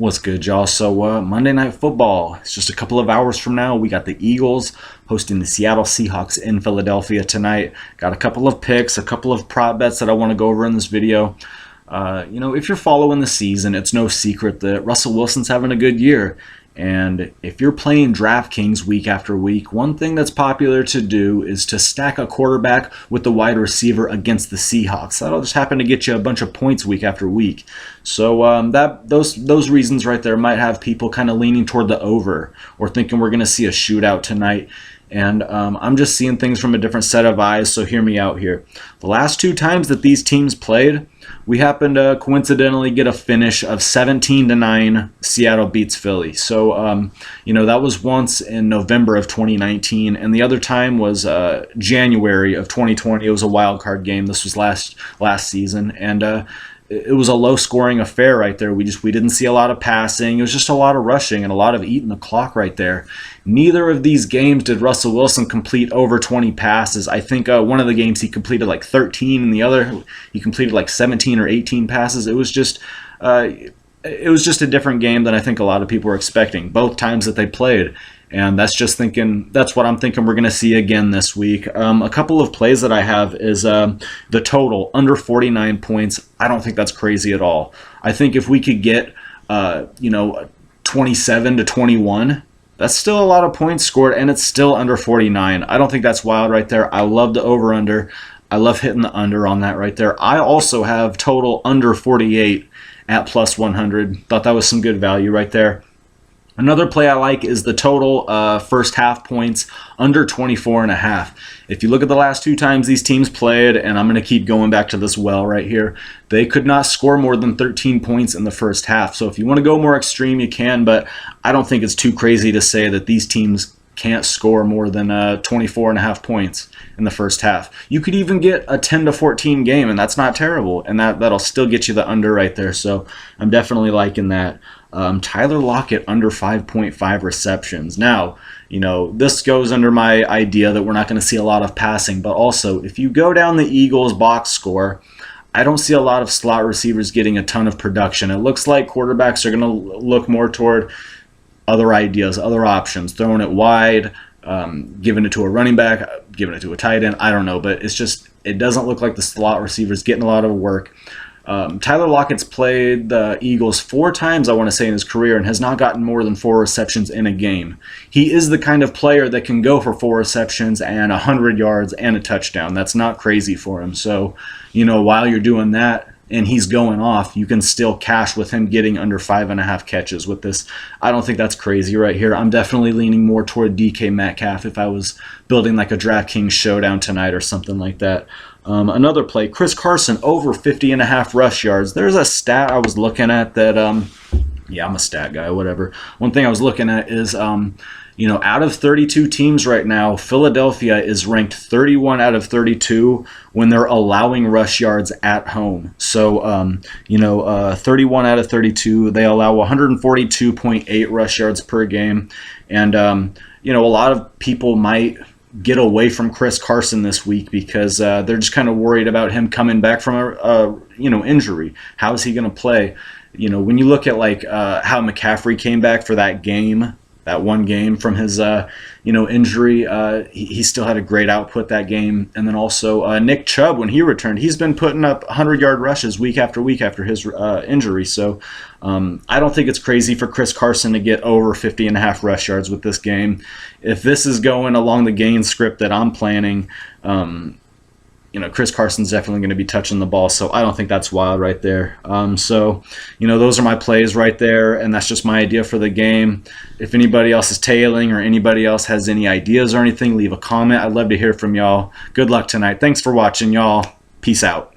What's good, y'all? So Monday Night Football, it's just a couple of hours from now. We got the Eagles hosting the Seattle Seahawks in Philadelphia tonight. Got a couple of picks, a couple of prop bets that I want to go over in this video. If you're following the season, it's no secret that Russell Wilson's having a good year. And if you're playing DraftKings week after week, one thing that's popular to do is to stack a quarterback with the wide receiver against the Seahawks. That'll just happen to get you a bunch of points week after week. So those reasons right there might have people kind of leaning toward the over or thinking we're going to see a shootout tonight. And I'm just seeing things from a different set of eyes, so hear me out here. The last two times that these teams played, we happened to coincidentally get a finish of 17-9. Seattle beats Philly. So, that was once in November of 2019, and the other time was January of 2020. It was a wild card game. This was last season, and it was a low-scoring affair right there. We didn't see a lot of passing. It was just a lot of rushing and a lot of eating the clock right there. Neither of these games did Russell Wilson complete over 20 passes. I think one of the games he completed like 13, and the other he completed like 17 or 18 passes. It was just a different game than I think a lot of people were expecting both times that they played. And that's what I'm thinking we're going to see again this week. A couple of plays that I have is the total under 49 points. I don't think that's crazy at all. I think if we could get 27 to 21, that's still a lot of points scored, and it's still under 49. I don't think that's wild right there. I love the over-under. I love hitting the under on that right there. I also have total under 48 at plus 100. Thought that was some good value right there. Another play I like is the total first half points under 24.5. If you look at the last two times these teams played, and I'm going to keep going back to this well right here, they could not score more than 13 points in the first half. So if you want to go more extreme, you can, but I don't think it's too crazy to say that these teams can't score more than 24.5 points in the first half. You could even get a 10 to 14 game, and that's not terrible, and that'll still get you the under right there. So I'm definitely liking that. Tyler Lockett under 5.5 receptions. Now, this goes under my idea that we're not going to see a lot of passing, but also if you go down the Eagles box score, I don't see a lot of slot receivers getting a ton of production. It looks like quarterbacks are going to look more toward other ideas, other options, throwing it wide, giving it to a running back, giving it to a tight end. I don't know, but it doesn't look like the slot receivers getting a lot of work. Tyler Lockett's played the Eagles 4 times, I want to say, in his career and has not gotten more than 4 receptions in a game. He is the kind of player that can go for 4 receptions and 100 yards and a touchdown. That's not crazy for him. So, while you're doing that and he's going off, you can still cash with him getting under 5.5 catches with this. I don't think that's crazy right here. I'm definitely leaning more toward DK Metcalf if I was building like a DraftKings showdown tonight or something like that. Another play, Chris Carson over 50.5 rush yards. There's a stat I was looking at that, I'm a stat guy, whatever. One thing I was looking at is, out of 32 teams right now, Philadelphia is ranked 31 out of 32 when they're allowing rush yards at home. So, 31 out of 32, they allow 142.8 rush yards per game. And, a lot of people might get away from Chris Carson this week because they're just kind of worried about him coming back from a injury. How is he going to play? When you look at how McCaffrey came back for that one game from his injury, he still had a great output that game. And then also Nick Chubb, when he returned, he's been putting up 100-yard rushes week after his injury. So I don't think it's crazy for Chris Carson to get over 50.5 rush yards with this game. If this is going along the game script that I'm planning, Chris Carson's definitely going to be touching the ball, so I don't think that's wild right there. Those are my plays right there, and that's just my idea for the game. If anybody else is tailing or anybody else has any ideas or anything, leave a comment. I'd love to hear from y'all. Good luck tonight. Thanks for watching, y'all. Peace out.